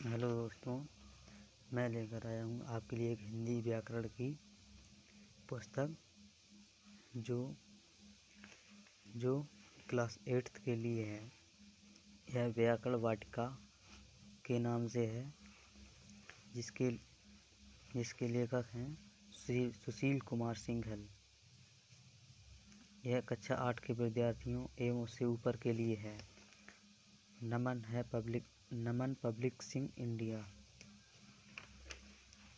Hello दोस्तों, मैं लेकर आया हूँ आपके लिए एक हिंदी व्याकरण की पुस्तक जो जो क्लास 8th के लिए है। यह व्याकरण वाटिका के नाम से है, जिसके जिसके लेखक हैं श्री सुशील कुमार सिंघल। यह कक्षा 8 के विद्यार्थियों एवं उससे ऊपर के लिए है। नमन पब्लिशिंग इंडिया।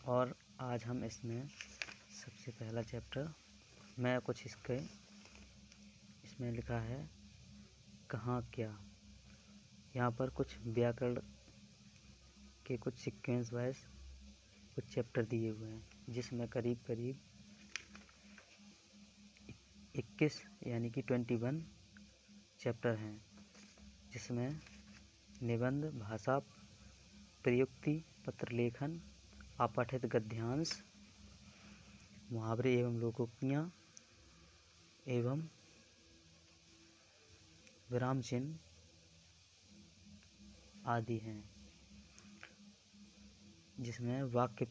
और आज हम इसमें सबसे पहला चैप्टर मैं कुछ इसमें लिखा है कहाँ क्या। यहाँ पर कुछ व्याकरण के कुछ सीक्वेंस वाइज कुछ चैप्टर दिए हुए हैं, जिसमें करीब 21 यानी कि 21 चैप्टर हैं, जिसमें निबंध, भाषा, प्रयुक्ति, पत्रलेखन, अपठित गद्यांश, मुहावरे एवं लोकोक्तियाँ एवं विराम चिन्ह आदि हैं, जिसमें वाक्य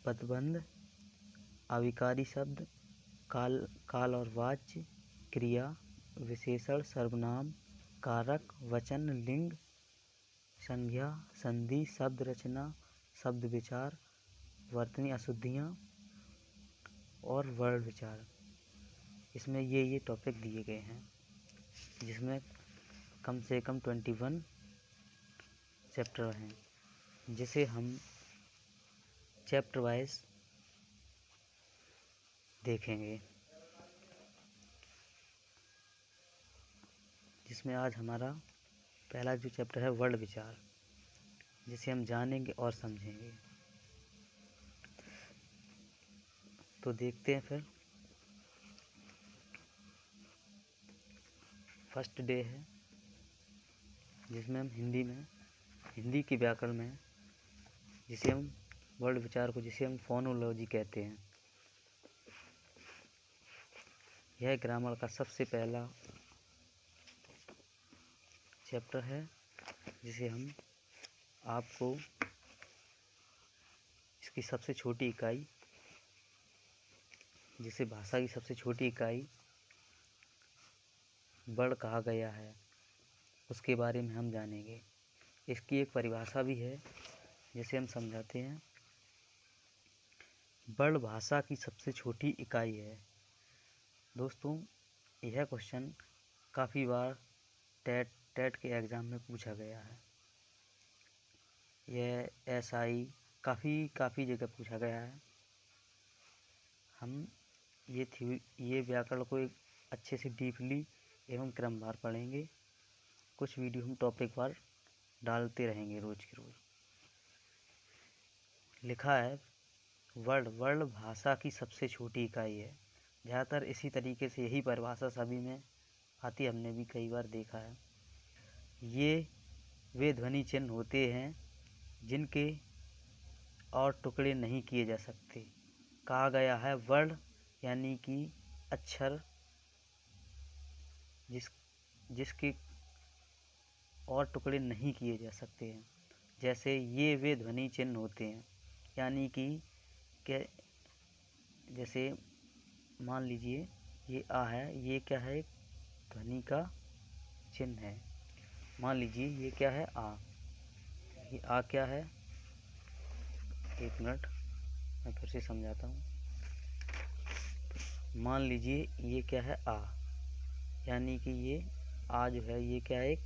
पदबंध, अविकारी शब्द, काल और वाच्य, क्रिया, विशेषण, सर्वनाम, कारक, वचन, लिंग, संज्ञा, संधि, शब्द रचना, शब्द विचार, वर्तनी अशुद्धियाँ और वर्ण विचार। इसमें ये टॉपिक दिए गए हैं, जिसमें कम से कम 21 चैप्टर हैं, जिसे हम चैप्टर वाइज देखेंगे। जिसमें आज हमारा पहला जो चैप्टर है वर्ण विचार, जिसे हम जानेंगे और समझेंगे। तो देखते हैं फिर। फर्स्ट डे है, जिसमें हम हिंदी के व्याकरण में जिसे हम वर्ण विचार को जिसे हम फोनोलॉजी कहते हैं, यह ग्रामर का सबसे पहला चैप्टर है, जिसे हम आपको इसकी सबसे छोटी इकाई, जिसे भाषा की सबसे छोटी इकाई वर्ण कहा गया है, उसके बारे में हम जानेंगे। इसकी एक परिभाषा भी है, जिसे हम समझाते हैं। वर्ण भाषा की सबसे छोटी इकाई है। दोस्तों, यह क्वेश्चन काफ़ी बार टेट के एग्ज़ाम में पूछा गया है। यह SI काफ़ी जगह पूछा गया है। हम ये व्याकरण को एक अच्छे से डीपली एवं क्रमवार पढ़ेंगे। कुछ वीडियो हम टॉपिक वार डालते रहेंगे रोज के रोज। लिखा है वर्ण भाषा की सबसे छोटी इकाई है। ज़्यादातर इसी तरीके से यही परिभाषा सभी में आती, हमने भी कई बार देखा है। ये वे ध्वनि चिन्ह होते हैं जिनके और टुकड़े नहीं किए जा सकते। कहा गया है वर्ण यानी कि अक्षर जिसके और टुकड़े नहीं किए जा सकते हैं। जैसे ये वे ध्वनि चिन्ह होते हैं, यानी कि जैसे मान लीजिए ये आ है, ये क्या है, एक ध्वनि का चिन्ह है। मान लीजिए ये क्या है, आ। ये आ क्या है, एक मिनट मैं फिर से समझाता हूँ। मान लीजिए ये क्या है, आ, यानी कि ये आ जो है, ये क्या है, एक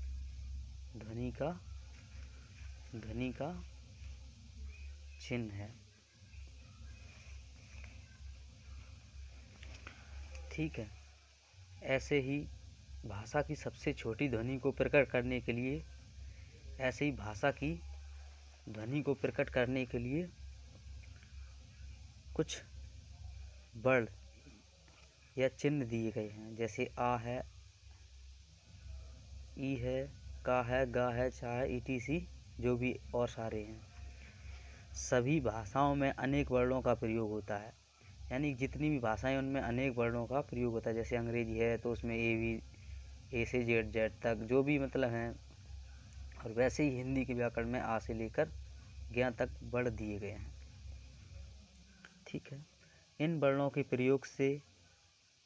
ध्वनि का चिन्ह है। ठीक है। ऐसे ही भाषा की सबसे छोटी ध्वनि को प्रकट करने के लिए कुछ वर्ण या चिन्ह दिए गए हैं। जैसे आ है, ई है, का है, गा है, चा है, ETC जो भी और सारे हैं। सभी भाषाओं में अनेक वर्णों का प्रयोग होता है, यानी जितनी भी भाषाएं उनमें अनेक वर्णों का प्रयोग होता है। जैसे अंग्रेजी है तो उसमें A से Z तक जो भी मतलब हैं और वैसे ही हिंदी के व्याकरण में आ से लेकर ज्ञ तक वर्ण दिए गए हैं। ठीक है, इन वर्णों के प्रयोग से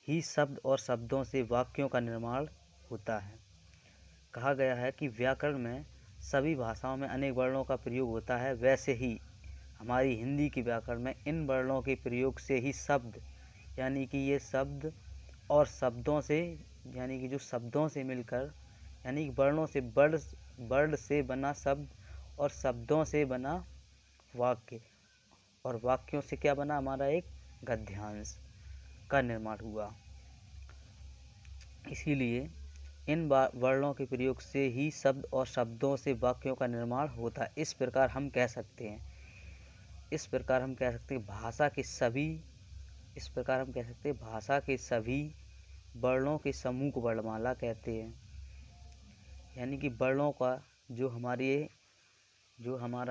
ही शब्द और शब्दों से वाक्यों का निर्माण होता है। कहा गया है कि व्याकरण में सभी भाषाओं में अनेक वर्णों का प्रयोग होता है, वैसे ही हमारी हिंदी के व्याकरण में इन वर्णों के प्रयोग से ही शब्द यानी कि ये शब्द और शब्दों से यानी कि जो शब्दों से मिलकर यानी कि वर्णों से वर्ण से बना शब्द और शब्दों से बना वाक्य और वाक्यों से क्या बना हमारा एक गद्यांश का निर्माण हुआ। इसीलिए इन वर्णों के प्रयोग से ही शब्द और शब्दों से वाक्यों का निर्माण होता है। इस प्रकार हम कह सकते हैं भाषा के सभी वर्णों के समूह को वर्णमाला कहते हैं। यानी कि वर्णों का जो हमारा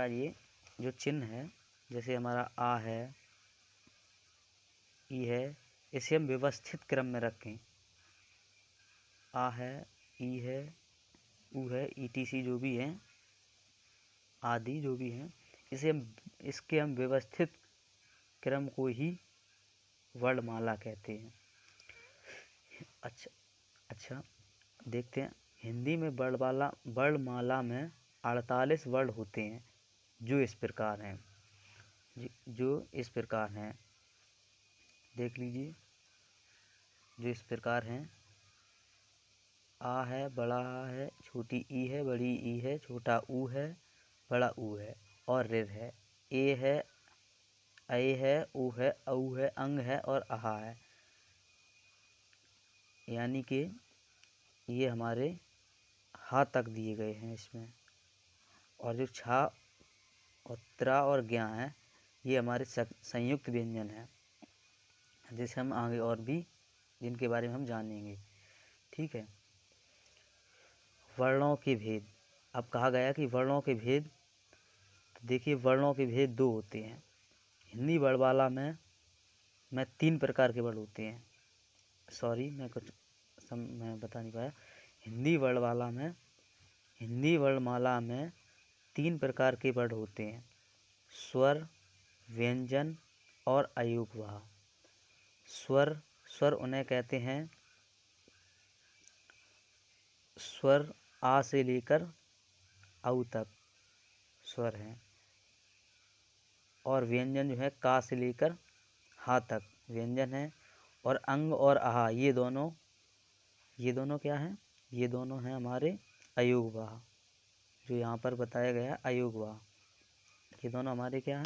ये जो चिन्ह है, जैसे हमारा आ है, ई है, इसे हम व्यवस्थित क्रम में रखें। आ है, ई है, ऊ है, ETC जो भी है आदि जो भी हैं, इसके हम व्यवस्थित क्रम को ही वर्णमाला कहते हैं। अच्छा देखते हैं, हिंदी में वर्णमाला में 48 वर्ण होते हैं जो इस प्रकार हैं। देख लीजिए, जो इस प्रकार हैं। आ है, बड़ा आ है, छोटी ई है, बड़ी ई है, छोटा ऊ है, बड़ा ऊ है और ऋ है। ए है, ऐ है, ऊ है, औ है, अंग है और आहा है। यानी कि ये हमारे हा तक दिए गए हैं इसमें। और जो छा और त्रा और ज्ञा है, ये हमारे संयुक्त व्यंजन है, जिसे हम आगे और भी जिनके बारे में हम जानेंगे। ठीक है, वर्णों के भेद। अब कहा गया कि वर्णों के भेद, तो देखिए वर्णों के भेद 2 होते हैं। हिंदी वर्णमाला में 3 प्रकार के वर्ण होते हैं। सॉरी, मैं बता नहीं पाया। हिंदी वर्णमाला में 3 प्रकार के वर्ण होते हैं: स्वर, व्यंजन और अयोगवाह। स्वर उन्हें कहते हैं, स्वर आ से लेकर औ तक स्वर हैं। और व्यंजन जो है का से लेकर हा तक व्यंजन है। और अंग और आहा ये दोनों क्या हैं? ये दोनों हैं हमारे अयोगवाह। जो यहाँ पर बताया गया अयोगवाह, ये दोनों हमारे क्या हैं?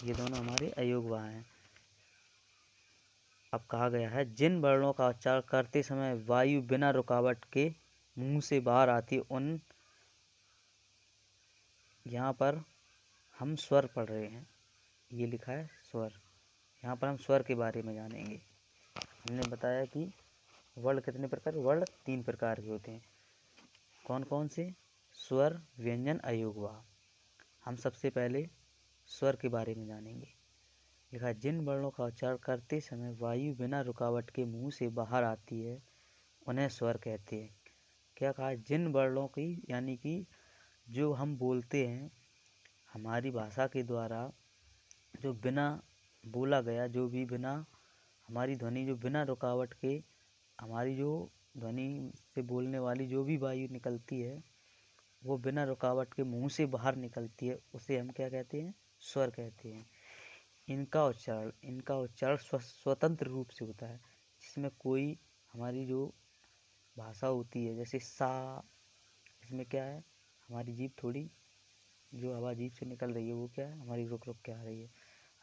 ये दोनों हमारे अयोगवाह हैं। अब कहा गया है, जिन वर्णों का उच्चारण करते समय वायु बिना रुकावट के मुंह से बाहर आती है उन, यहाँ पर हम स्वर पढ़ रहे हैं, ये लिखा है स्वर। यहाँ पर हम स्वर के बारे में जानेंगे। हमने बताया कि वर्ण कितने प्रकार, वर्ण 3 प्रकार के होते हैं। कौन कौन से? स्वर, व्यंजन, अयोगवाह। हम सबसे पहले स्वर के बारे में जानेंगे। लिखा है, जिन वर्णों का उच्चारण करते समय वायु बिना रुकावट के मुंह से बाहर आती है उन्हें स्वर कहते हैं। क्या कहा? जिन वर्णों की, यानी कि जो हम बोलते हैं हमारी भाषा के द्वारा, जो बिना बोला गया, जो भी बिना हमारी ध्वनि जो बिना रुकावट के हमारी जो ध्वनि से बोलने वाली जो भी वायु निकलती है वो बिना रुकावट के मुंह से बाहर निकलती है, उसे हम क्या कहते हैं? स्वर कहते हैं। इनका उच्चारण स्वतंत्र रूप से होता है, जिसमें कोई हमारी जो भाषा होती है, जैसे सा, इसमें क्या है? हमारी जीभ थोड़ी, जो हवा जीभ से निकल रही है वो क्या है? हमारी रुक रुक के आ रही है।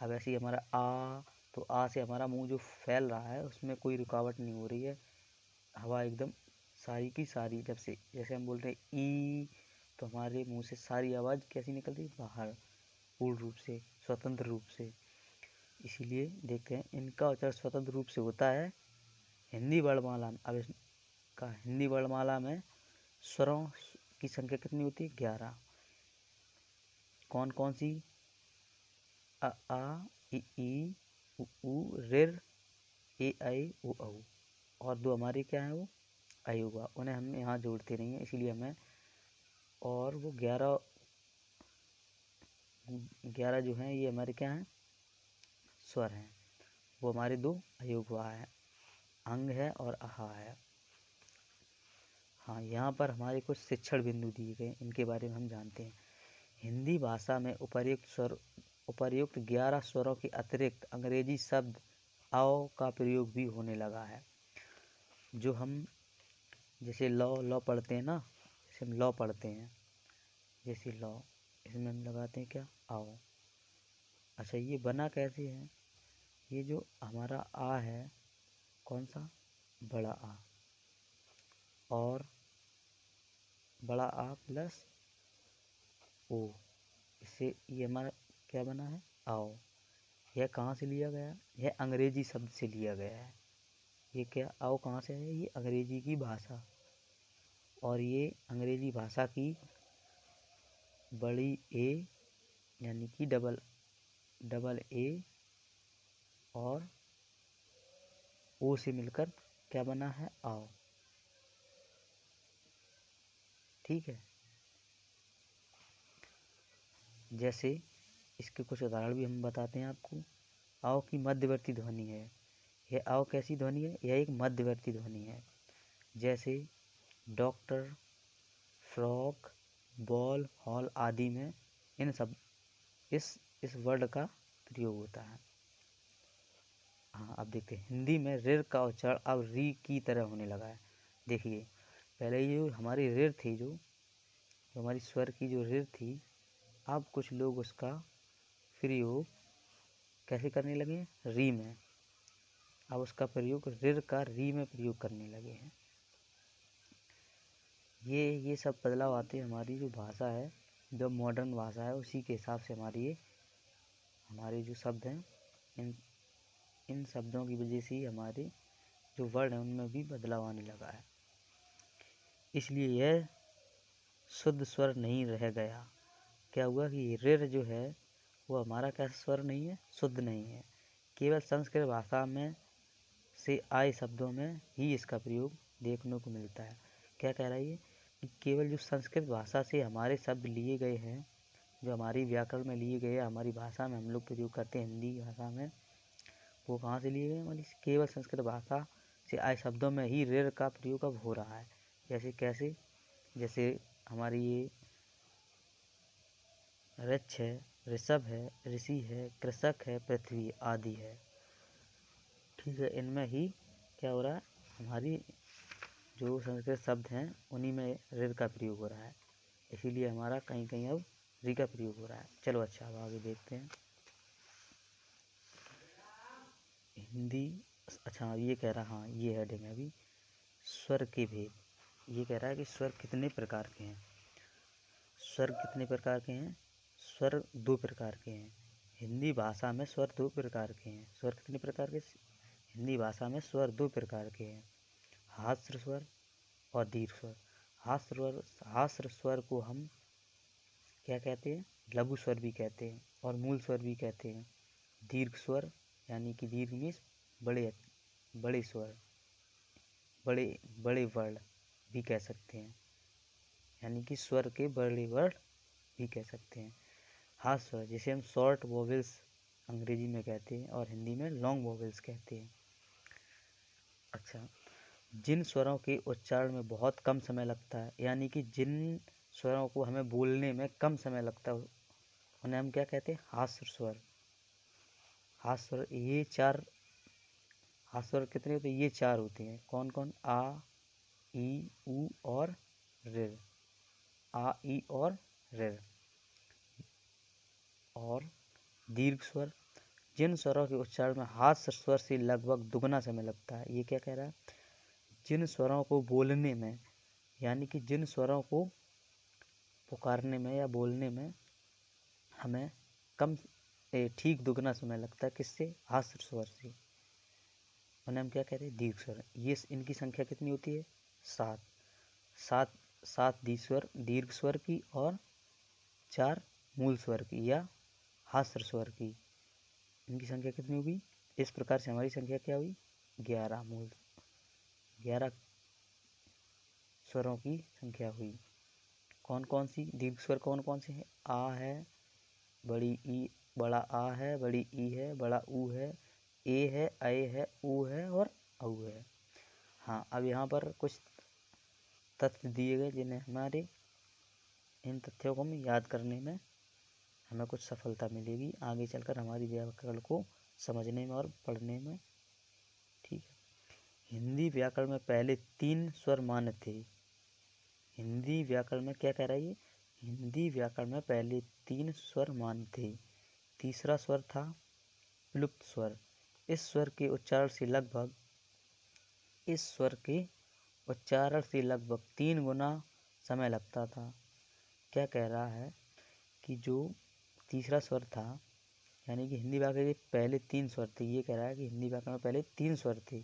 अब ऐसे ही हमारा आ, तो आ से हमारा मुंह जो फैल रहा है उसमें कोई रुकावट नहीं हो रही है, हवा एकदम सारी की सारी, जैसे हम बोल रहे हैं ई, तो हमारे मुंह से सारी आवाज़ कैसी निकल रही है? बाहर, पूर्ण रूप से, स्वतंत्र रूप से। इसीलिए देखते हैं, इनका उच्चारण स्वतंत्र रूप से होता है हिंदी वर्णमाला में। अब इसका हिंदी वर्णमाला में स्वरों की संख्या कितनी होती है? 11। कौन कौन सी? अ आ, इ ई, उ ऊ, ऋ, ए ऐ, ओ औ। और 2 हमारी क्या है? वो अयोगवाह। उन्हें हम यहाँ जोड़ते नहीं हैं, इसीलिए हमें और वो 11 जो हैं ये हमारे क्या हैं, स्वर हैं। वो हमारे 2 अयोगवा है, अंग है और आहा है। हाँ, यहाँ पर हमारे कुछ शिक्षण बिंदु दिए गए, इनके बारे में हम जानते हैं। हिंदी भाषा में उपर्युक्त 11 स्वरों के अतिरिक्त अंग्रेजी शब्द आओ का प्रयोग भी होने लगा है। जो हम जैसे लॉ पढ़ते हैं ना, जैसे हम लॉ पढ़ते हैं, जैसे लॉ, इसमें हम लगाते हैं क्या, आओ। अच्छा, ये बना कैसे है, ये जो हमारा आ है, कौन सा, बड़ा आ, और बड़ा आ प्लस ओ, इससे ये हमारा क्या बना है, आओ। यह कहाँ से लिया गया, यह अंग्रेजी शब्द से लिया गया है। ये क्या, आओ कहाँ से है, ये अंग्रेजी की भाषा, और ये अंग्रेजी भाषा की बड़ी ए यानी कि डबल ए और ओ से मिलकर क्या बना है, आओ। ठीक है। जैसे इसके कुछ उदाहरण भी हम बताते हैं आपको। आओ की मध्यवर्ती ध्वनि है, यह आओ कैसी ध्वनि है, यह एक मध्यवर्ती ध्वनि है। जैसे डॉक्टर, फ्रॉक, बॉल, हॉल आदि में इन सब इस वर्ड का प्रयोग होता है। हाँ, अब देखते हैं हिंदी में ऋ का उच्चारण अब री की तरह होने लगा है। देखिए, पहले ये जो हमारी ऋ थी, जो हमारी स्वर की जो ऋ थी, अब कुछ लोग उसका प्रयोग कैसे करने लगे हैं, री में। अब उसका प्रयोग ऋ का री में प्रयोग करने लगे हैं। ये सब बदलाव आते हैं, हमारी जो भाषा है, जो मॉडर्न भाषा है, उसी के हिसाब से हमारे जो शब्द हैं, इन शब्दों की वजह से ही हमारे जो वर्ड हैं उनमें भी बदलाव आने लगा है। इसलिए यह शुद्ध स्वर नहीं रह गया। क्या हुआ कि ऋ जो है वो हमारा कैसा स्वर नहीं है, शुद्ध नहीं है। केवल संस्कृत भाषा में से आए शब्दों में ही इसका प्रयोग देखने को मिलता है। क्या कह रहा है ये, कि केवल जो संस्कृत भाषा से हमारे शब्द लिए गए हैं, जो हमारी व्याकरण में लिए गए, हमारी भाषा में हम लोग प्रयोग करते हैं हिंदी भाषा में, वो कहाँ से लिए गए, हमारी केवल संस्कृत भाषा से आए शब्दों में ही ऋ का प्रयोग अब हो रहा है। जैसे कैसे, जैसे हमारी ये ऋक्ष है, ऋषभ है, ऋषि है, कृषक है, पृथ्वी आदि है। ठीक है, इनमें ही क्या हो रहा है, हमारी जो संस्कृत शब्द हैं उन्हीं में ऋ का प्रयोग हो रहा है। इसीलिए हमारा कहीं कहीं अब री का प्रयोग हो रहा है। चलो अच्छा, अब आगे देखते हैं हिंदी। अच्छा, ये कह रहा, हाँ ये हेडिंग है अभी, स्वर के भेद। ये कह रहा है कि स्वर कितने प्रकार के हैं। स्वर कितने प्रकार के हैं, स्वर 2 प्रकार के हैं। हिंदी भाषा में स्वर 2 प्रकार के हैं। स्वर कितने प्रकार के, हिंदी भाषा में स्वर 2 प्रकार के हैं, हास्र स्वर और दीर्घ स्वर। हास्र स्वर को हम क्या कहते हैं, लघु स्वर भी कहते हैं और मूल स्वर भी कहते हैं। दीर्घ स्वर यानी कि दीर्घ मीन्स बड़े स्वर, बड़े वर्ड भी कह सकते हैं, यानी कि स्वर के बड़े वर्ड भी कह सकते हैं। हार्श स्वर जिसे हम शॉर्ट वोवेल्स अंग्रेजी में कहते हैं और हिंदी में लॉन्ग वोवेल्स कहते हैं। अच्छा, जिन स्वरों के उच्चारण में बहुत कम समय लगता है, यानी कि जिन स्वरों को हमें बोलने में कम समय लगता है, उन्हें हम क्या कहते हैं, हास्य स्वर। हास्य स्वर, ये 4 हास्य स्वर कितने होते हैं, ये 4 होते हैं। कौन कौन, आ, ई, उ और ऋ। आ, ई और ऋ। और दीर्घ स्वर, जिन स्वरों के उच्चारण में हास्य स्वर से लगभग दुगना समय लगता है। ये क्या कह रहा है, जिन स्वरों को बोलने में, यानी कि जिन स्वरों को पुकारने में या बोलने में हमें कम ठीक दुगना समय लगता है, किससे, हास्य स्वर से, उन्हें हम क्या कहते हैं, दीर्घ स्वर। ये इनकी संख्या कितनी होती है, 7 7 दीर्घ स्वर की और 4 मूल स्वर की या हास्य स्वर की। इनकी संख्या कितनी होगी, इस प्रकार से हमारी संख्या क्या हुई, 11 स्वरों की संख्या हुई। कौन कौन सी दीर्घ स्वर कौन कौन से हैं? आ है, बड़ी ई, बड़ा आ है, बड़ी ई है, बड़ा ऊ है, ए है, ऐ है, ऊ है और औ है। हाँ, अब यहाँ पर कुछ तथ्य दिए गए जिन्हें हमारे इन तथ्यों को हमें याद करने में हमें कुछ सफलता मिलेगी आगे चलकर हमारी व्याकरण को समझने में और पढ़ने में। ठीक है, हिंदी व्याकरण में पहले 3 स्वर मान्य थे। हिंदी व्याकरण में क्या कह रहा है ये? हिंदी व्याकरण में पहले 3 स्वर मान्य थे। तीसरा स्वर था प्लुप्त स्वर। इस स्वर के उच्चारण से लगभग 3 गुना समय लगता था। क्या कह रहा है कि जो तीसरा स्वर था, यानी कि हिंदी व्याकरण के पहले 3 स्वर थे, ये कह रहा है कि हिंदी व्याकरण में पहले 3 स्वर थे,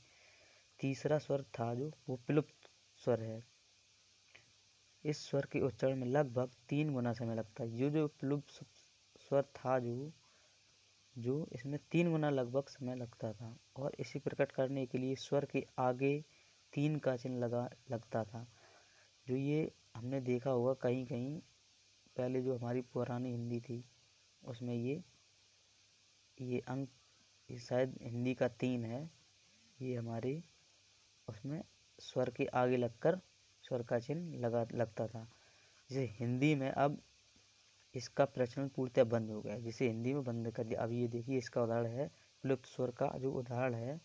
तीसरा स्वर था जो वो प्लुप्त स्वर है। इस स्वर के उच्चारण में लगभग 3 गुना समय लगता है। जो प्लुप्त स्वर था जो इसमें 3 गुना लगभग समय लगता था और इसे प्रकट करने के लिए स्वर के आगे 3 का चिन्ह लगता था। जो ये हमने देखा होगा कहीं कहीं पहले जो हमारी पुरानी हिंदी थी उसमें ये अंक, ये शायद हिंदी का 3 है, ये हमारे उसमें स्वर के आगे लगकर स्वर का चिन्ह लगता था। जैसे हिंदी में अब इसका प्रचलन पूर्णतः बंद हो गया, जिसे हिंदी में बंद कर दिया। अब ये देखिए इसका उदाहरण है प्लुप्त स्वर का जो उदाहरण है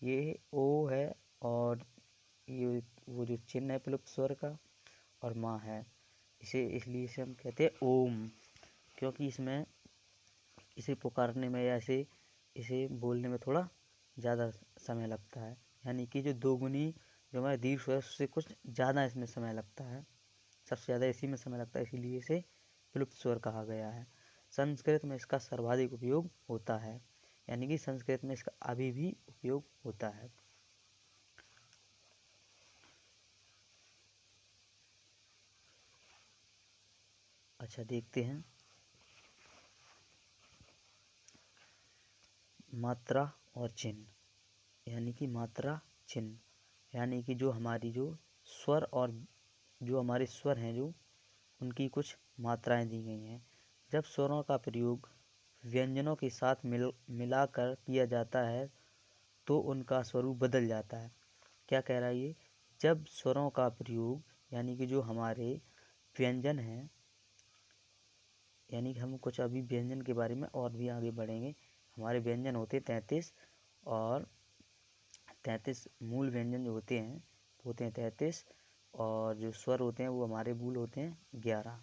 ये ओ है और ये वो जो चिन्ह है प्लुप्त स्वर का और माँ है। इसलिए इसे हम कहते हैं ओम, क्योंकि इसमें इसे पुकारने में या इसे बोलने में थोड़ा ज़्यादा समय लगता है, यानी कि जो दोगुनी जो हमारे दीर्घ स्वर उससे कुछ ज़्यादा इसमें समय लगता है, सबसे ज़्यादा इसी में समय लगता है, इसीलिए इसे प्लुप्त स्वर कहा गया है। संस्कृत में इसका सर्वाधिक उपयोग होता है, यानी कि संस्कृत में इसका अभी भी उपयोग होता है। अच्छा, देखते हैं मात्रा और चिन्ह, यानी कि मात्रा चिन्ह, यानी कि जो हमारी जो स्वर और जो हमारे स्वर हैं जो उनकी कुछ मात्राएं दी गई हैं। जब स्वरों का प्रयोग व्यंजनों के साथ मिलाकर किया जाता है तो उनका स्वरूप बदल जाता है। क्या कह रहा है ये? जब स्वरों का प्रयोग, यानी कि जो हमारे व्यंजन हैं, यानी कि हम कुछ अभी व्यंजन के बारे में और भी आगे बढ़ेंगे। हमारे व्यंजन होते 33 और 33 मूल व्यंजन जो होते हैं 33 और जो स्वर होते हैं वो हमारे मूल होते हैं 11।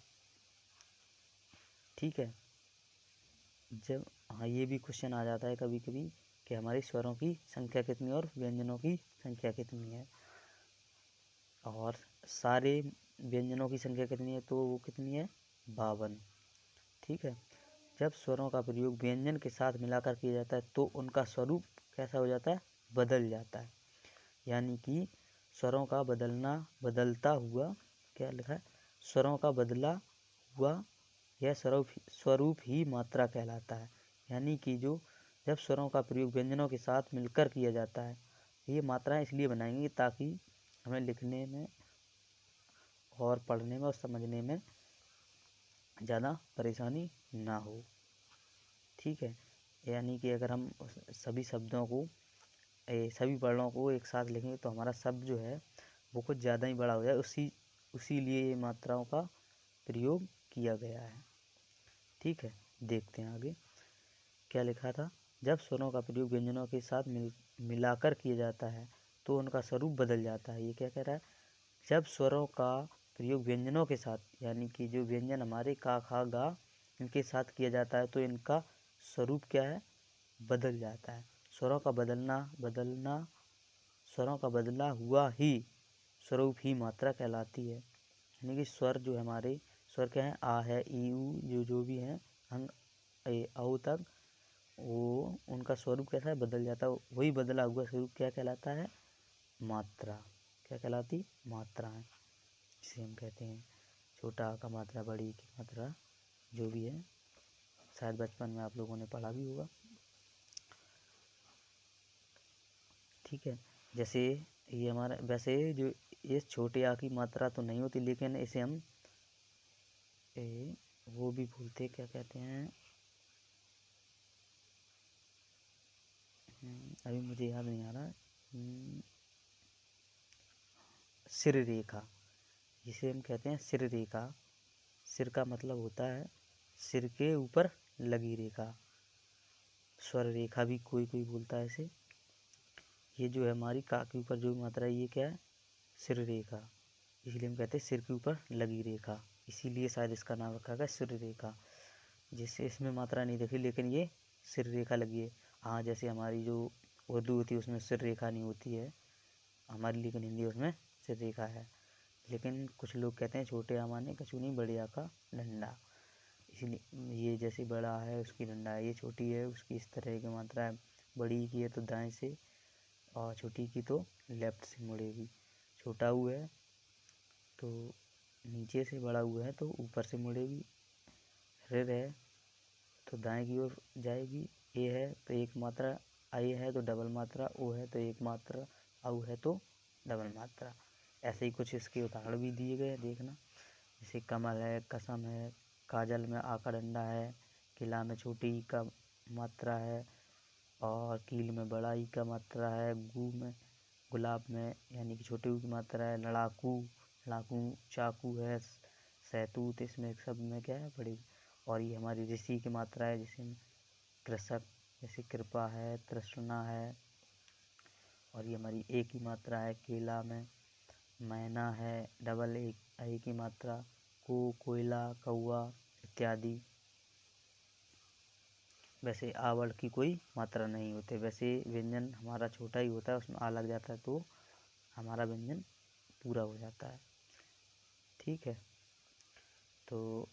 ठीक है, जब हाँ ये भी क्वेश्चन आ जाता है कभी कभी कि हमारी स्वरों की संख्या कितनी और व्यंजनों की संख्या कितनी है, और सारे व्यंजनों की संख्या कितनी है, तो वो कितनी है 52। ठीक है, जब स्वरों का प्रयोग व्यंजन के साथ मिलाकर किया जाता है तो उनका स्वरूप कैसा हो जाता है? बदल जाता है। यानी कि स्वरों का बदलता हुआ, क्या लिखा है? स्वरों का बदला हुआ यह स्वरूप ही मात्रा कहलाता है। यानी कि जो जब स्वरों का प्रयोग व्यंजनों के साथ मिलकर किया जाता है, ये मात्राएं इसलिए बनाएंगे ताकि हमें लिखने में और पढ़ने में और समझने में ज़्यादा परेशानी ना हो। ठीक है, यानी कि अगर हम सभी शब्दों को सभी वर्णों को एक साथ लिखेंगे तो हमारा शब्द जो है वो कुछ ज़्यादा ही बड़ा हो जाए, उसीलिए ये मात्राओं का प्रयोग किया गया है। ठीक है, देखते हैं आगे क्या लिखा था। जब स्वरों का प्रयोग व्यंजनों के साथ मिलाकर किया जाता है तो उनका स्वरूप बदल जाता है। ये क्या कह रहा है? जब स्वरों का प्रयोग व्यंजनों के साथ, यानी कि जो व्यंजन हमारे का, खा, गा इनके साथ किया जाता है तो इनका स्वरूप क्या है? बदल जाता है। स्वरों का बदला हुआ ही स्वरूप ही मात्रा कहलाती है। यानी कि स्वर जो हमारे स्वर क्या है? आ है, ई, ऊ, जो भी हैं अंग औ तक, वो उनका स्वरूप कैसा है? बदल जाता है। वही बदला हुआ स्वरूप क्या कहलाता है? मात्रा। क्या कहलाती? मात्रा है, जिसे हम कहते हैं छोटा आ का मात्रा, बड़ी की मात्रा, जो भी है, शायद बचपन में आप लोगों ने पढ़ा भी होगा। ठीक है, जैसे ये हमारा, वैसे जो ये छोटे आ की मात्रा तो नहीं होती, लेकिन इसे हम वो भी बोलते, क्या कहते हैं, अभी मुझे याद नहीं आ रहा। सिर रेखा, जिसे हम कहते हैं सिर रेखा। सिर का मतलब होता है सिर के ऊपर लगी रेखा। स्वर रेखा भी कोई कोई बोलता है इसे। ये जो है हमारी का के ऊपर जो मात्रा है, ये क्या है, सिर रेखा। इसलिए हम कहते हैं सिर के ऊपर लगी रेखा, इसीलिए शायद इसका नाम रखा गया सिर रेखा। जिससे इसमें मात्रा नहीं देखी, लेकिन ये सिर रेखा लगी है। हाँ, जैसे हमारी जो उर्दू होती है उसमें सिर रेखा नहीं होती है हमारी, लेकिन हिंदी उसमें सिर रेखा है। लेकिन कुछ लोग कहते हैं छोटे आ माने कछु नहीं, बड़े आ का डंडा। इसलिए ये जैसे बड़ा है उसकी डंडा है, ये छोटी है उसकी इस तरह की मात्रा है। बड़ी की है तो दाएं से, और छोटी की तो लेफ्ट से मुड़ेगी। छोटा ऊ है तो नीचे से, बड़ा ऊ है तो ऊपर से मुड़ेगी। ऋ है तो दाएं की ओर जाएगी। ए है तो एक मात्रा, आई है तो डबल मात्रा, ओ है तो एक मात्रा, औ है तो डबल मात्रा। ऐसे ही कुछ इसके उदाहरण भी दिए गए हैं, देखना। जैसे कमल है, कसम है, काजल में आ का डंडा है, किला में छोटी ई का मात्रा है, और कील में बड़ा ई का मात्रा है, गू में, गुलाब में यानी कि छोटे ऊ की मात्रा है, लड़ाकू, लड़ाकू चाकू है, सहतूत इसमें सब में क्या है, बड़ी। और ये हमारी ऋषि की मात्रा है, जैसे कृषक, जैसे कृपा है, तृष्णा है। और ये हमारी ए की मात्रा है, केला में, मैना है, डबल ए की मात्रा, को, कोयला, कौआ इत्यादि। वैसे आ वर्ड की कोई मात्रा नहीं होती। वैसे व्यंजन हमारा छोटा ही होता है, उसमें आ लग जाता है तो हमारा व्यंजन पूरा हो जाता है। ठीक है, तो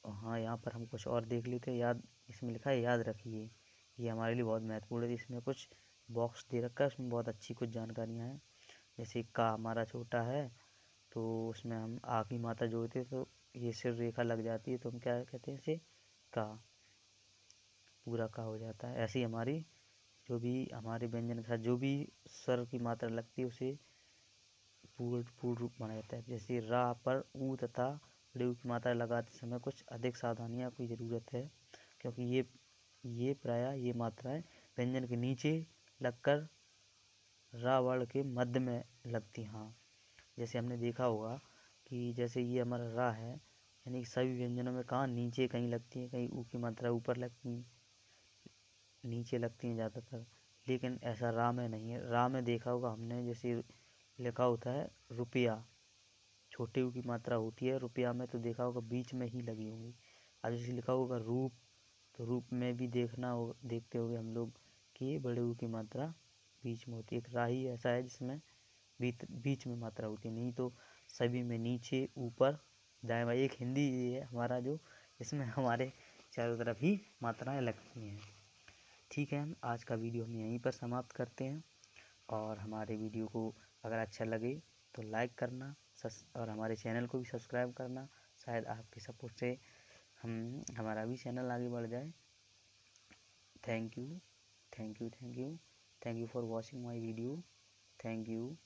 हाँ, यहाँ पर हम कुछ और देख लेते हैं। याद, इसमें लिखा है याद रखिए, ये हमारे लिए बहुत महत्वपूर्ण है। इसमें कुछ बॉक्स दे रखा है, उसमें बहुत अच्छी कुछ जानकारियाँ हैं। जैसे का हमारा छोटा है तो उसमें हम आ की मात्रा जोड़ते हैं तो ये सिर रेखा लग जाती है, तो हम क्या कहते हैं इसे, का, पूरा का हो जाता है। ऐसी हमारी जो भी हमारे व्यंजन के साथ जो भी स्वर की मात्रा लगती है उसे पूर्ण रूप माना जाता है। जैसे रा पर ऊ तथा ऋ की मात्रा लगाते समय कुछ अधिक सावधानियाँ की ज़रूरत है, क्योंकि ये प्रायः ये मात्राएं व्यंजन के नीचे लगकर रा वर्ण के मध्य में लगती। हाँ, जैसे हमने देखा होगा कि जैसे ये हमारा रा है, यानी कि सभी व्यंजनों में कहाँ नीचे कहीं लगती है, कहीं ऊ की मात्रा ऊपर लगती है, नीचे लगती हैं ज़्यादातर। लेकिन ऐसा रा में नहीं है। रा में देखा होगा हमने, जैसे लिखा होता है रुपया, छोटे ऊ की मात्रा होती है, रुपया में तो देखा होगा बीच में ही लगी होंगी। और जैसे लिखा होगा रूप, तो रूप में भी देखते होंगे हम लोग कि बड़े ऊ की मात्रा बीच में होती है। एक रा ही ऐसा है जिसमें बीच में मात्रा होती है, नहीं तो सभी में नीचे, ऊपर, दाएं बाएं। एक हिंदी ये है हमारा जो, इसमें हमारे चारों तरफ ही मात्राएं लगती हैं। ठीक है, आज का वीडियो हम यहीं पर समाप्त करते हैं। और हमारे वीडियो को अगर अच्छा लगे तो लाइक करना, और हमारे चैनल को भी सब्सक्राइब करना। शायद आपके सपोर्ट से हमारा भी चैनल आगे बढ़ जाए। Thank you, thank you, thank you, thank you for watching my video. Thank you.